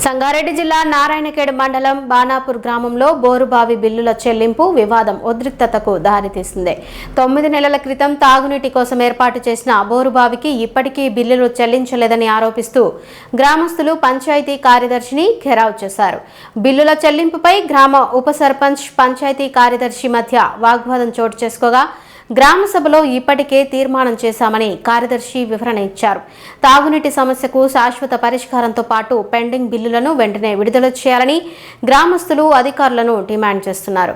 సంగారెడ్డి జిల్లా నారాయణఖేడ్ మండలం బాణాపూర్ గ్రామంలో బోరుబావి బిల్లుల చెల్లింపు వివాదం ఉద్రిక్తతకు దారితీసింది. 9 నెలల క్రితం తాగునీటి కోసం ఏర్పాటు చేసిన బోరుబావికి ఇప్పటికీ బిల్లులు చెల్లించలేదని ఆరోపిస్తూ గ్రామస్తులు పంచాయతీ కార్యదర్శిని ఘెరావ్ చేశారు. బిల్లుల చెల్లింపుపై గ్రామ ఉప సర్పంచ్, పంచాయతీ కార్యదర్శి మధ్య వాగ్వాదం చోటు చేసుకోగా గ్రామ సభలో ఇప్పటికే తీర్మానం చేశామని కార్యదర్శి వివరణ ఇచ్చారు. తాగునీటి సమస్యకు శాశ్వత పరిష్కారంతో పాటు పెండింగ్ బిల్లులను వెంటనే విడుదల చేయాలని గ్రామస్తులు అధికారులను డిమాండ్ చేస్తున్నారు.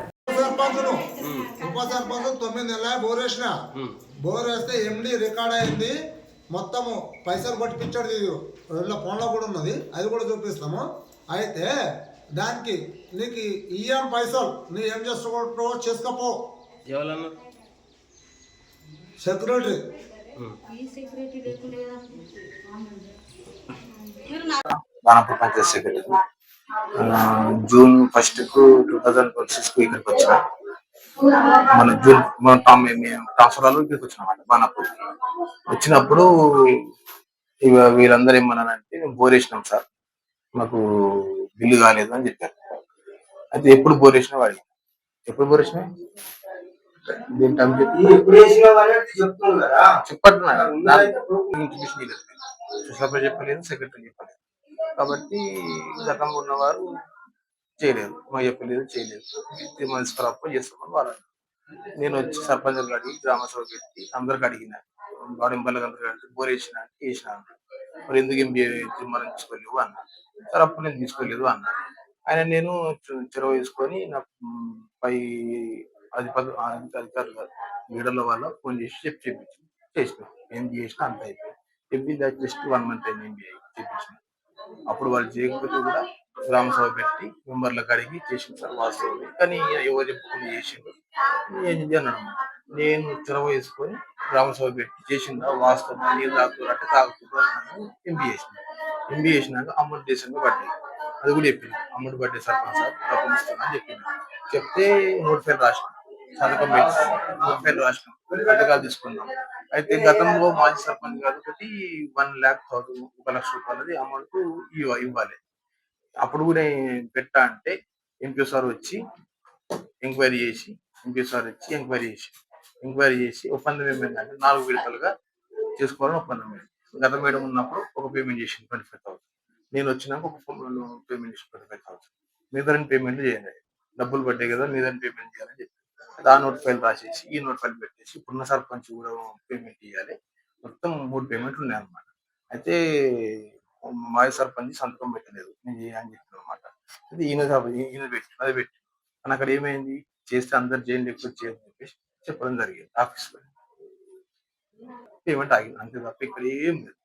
మొత్తము పైసలు పట్టించాడు, ఫోన్లో కూడా ఉన్నది, అది కూడా చూపిస్తాము. అయితే దానికి నీకు ఇయ్యం పైసలు, నీ ఏం చేసుకో చేసుకోపో. Secretary Banapur Panchayat secretary June 1 2026 ఇక్కడికి వచ్చిన మన ట్రాన్స్ఫర్ ఇక్కడికి వచ్చిన బాణాపూర్ వచ్చినప్పుడు వీళ్ళందరూ ఏమన్నారంటే మేము బోర్ వేసినాం సార్, మాకు బిల్లు కాలేదు అని చెప్పారు. అయితే ఎప్పుడు బోర్ వేసినా వాడి ఎప్పుడు బోర్ వేసినా చెప్పలేదు, సెక్రటరీ చెప్పలేదు. కాబట్టి గతంలో ఉన్నవారు చేయలేదు, మాకు చెప్పలేదు, చేయలేదు. తీసుకురాపో చేస్తామని వాళ్ళు. నేను వచ్చి సర్పంచ్ అడిగి గ్రామ సభ పెట్టి అందరికి అడిగిన, వాడి మెంబర్లకు అందరికి అడిగి బోర్ వేసిన మరి ఎందుకు ఏం తీర్మానం తీసుకోలేవు అన్న. సార్ అప్పుడు నేను తీసుకోలేదు అన్న. ఆయన నేను చొరవ తీసుకొని నా పై అధికారులు లీడర్ల వల్ల ఫోన్ చేసి చేసిన ఏం చేసినా అంత అయిపోయింది. చెప్పి జస్ట్ 1 month అయింది ఏం చేయించిన. అప్పుడు వాళ్ళు చేయకపోతే కూడా గ్రామ సభ పెట్టి మెంబర్లకు అడిగి చేసిన సార్ వాస్తవం. కానీ ఎవరు చెప్పుకుని చేసిండు అన్నాడు. నేను చొరవ వేసుకొని గ్రామ సభ పెట్టి చేసిందా వాస్తవం, నీరు తాగుతారంటే తాగుతుందా ఎంబీ చేసినాక అమౌంట్ దేశంగా పడ్డాయి. అది కూడా చెప్పింది, అమౌంట్ పడ్డే సర్పంచ్ సార్ డబ్బులు ఇస్తాను అని చెప్పింది. చెప్తే నోటిఫైల్ రాసినాం, సంతకం పెట్టి నోటిఫైల్ రాసినాం, పథకాలు తీసుకున్నాం. అయితే గతంలో మాజీ సర్పంచ్ గారు ఒకటి 1,00,000 రూపాయలది అమౌంట్ ఇవ్వాలి. అప్పుడు కూడా పెట్టా అంటే ఎంపీ సార్ వచ్చి ఎంక్వైరీ చేసి ఒప్పందం ఏమైందంటే 4 విడతలుగా చేసుకోవాలని ఒప్పందం. గత మేడం ఉన్నప్పుడు ఒక పేమెంట్ చేసింది 25,000. నేను వచ్చినాక ఒక పేమెంట్ చేసి 25,000. మిగతా 2 పేమెంట్లు చేయండి, డబ్బులు పడ్డాయి కదా, మీద పేమెంట్ చేయాలని చెప్పి ఆ నోట్ ఫైల్ రాసేసి ఈ నోట్ ఫైల్ పెట్టేసి ఇప్పుడున్న సర్పంచ్ కూడా పేమెంట్ ఇవ్వాలి. మొత్తం 3 పేమెంట్లు ఉన్నాయి అనమాట. అయితే మాజీ సర్పంచ్ సంతకం పెట్టలేదు, నేను చేయని చెప్పిన అనమాట. అయితే ఈయన పెట్టి అది పెట్టి అని అక్కడ ఏమైంది, చేస్తే అందరు జైలు ఎక్కువ చేయని చెప్పేసి చెప్పడం జరిగింది. ఆఫీస్లో పేమెంట్ ఆగింది అంతే తప్ప ఇక్కడ ఏం లేదు.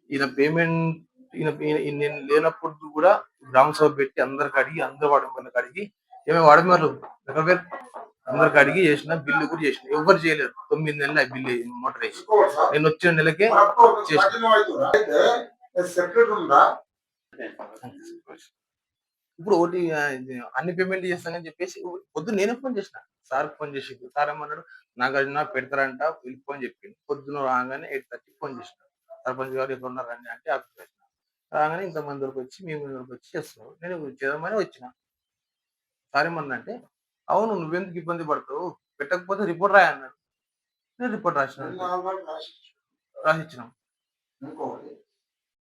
ఈయన పేమెంట్ నేను లేనప్పుడు కూడా గ్రామ సభ పెట్టి అందరికి అడిగి అందరు వాడమని అడిగి ఏమేమి వాడమన్నారు అందరికి అడిగి చేసిన, బిల్లు కూడా చేసిన, ఎవరు చేయలేదు. 9 నెలలు బిల్లు మోటార్ వేసి నేను వచ్చిన నెలకే ఇప్పుడు ఒకటి అన్ని పేమెంట్ చేస్తానని చెప్పేసి పొద్దున్న నేనే ఫోన్ చేసిన సార్, ఫోన్ చేసి సార్ ఏమన్నాడు, నాగార్జున పెడతారంట పిలుపు అని చెప్పింది. పొద్దున్న రాగానే 8:30 ఫోన్ చేసిన, సర్పంచ్ గారు ఎక్కడ ఉన్నారండి అంటే ఆఫీస్ వచ్చిన. రాగానే ఇంతమంది వరకు వచ్చి మేము వరకు వచ్చి చేస్తున్నాం, నేను చేద్దామని వచ్చిన. సార్ ఏమన్నంటే, అవును నువ్వెందుకు ఇబ్బంది పడతావు, పెట్టకపోతే రిపోర్ట్ రాయి అన్నాడు. నేను రిపోర్ట్ రాసిచ్చినాం.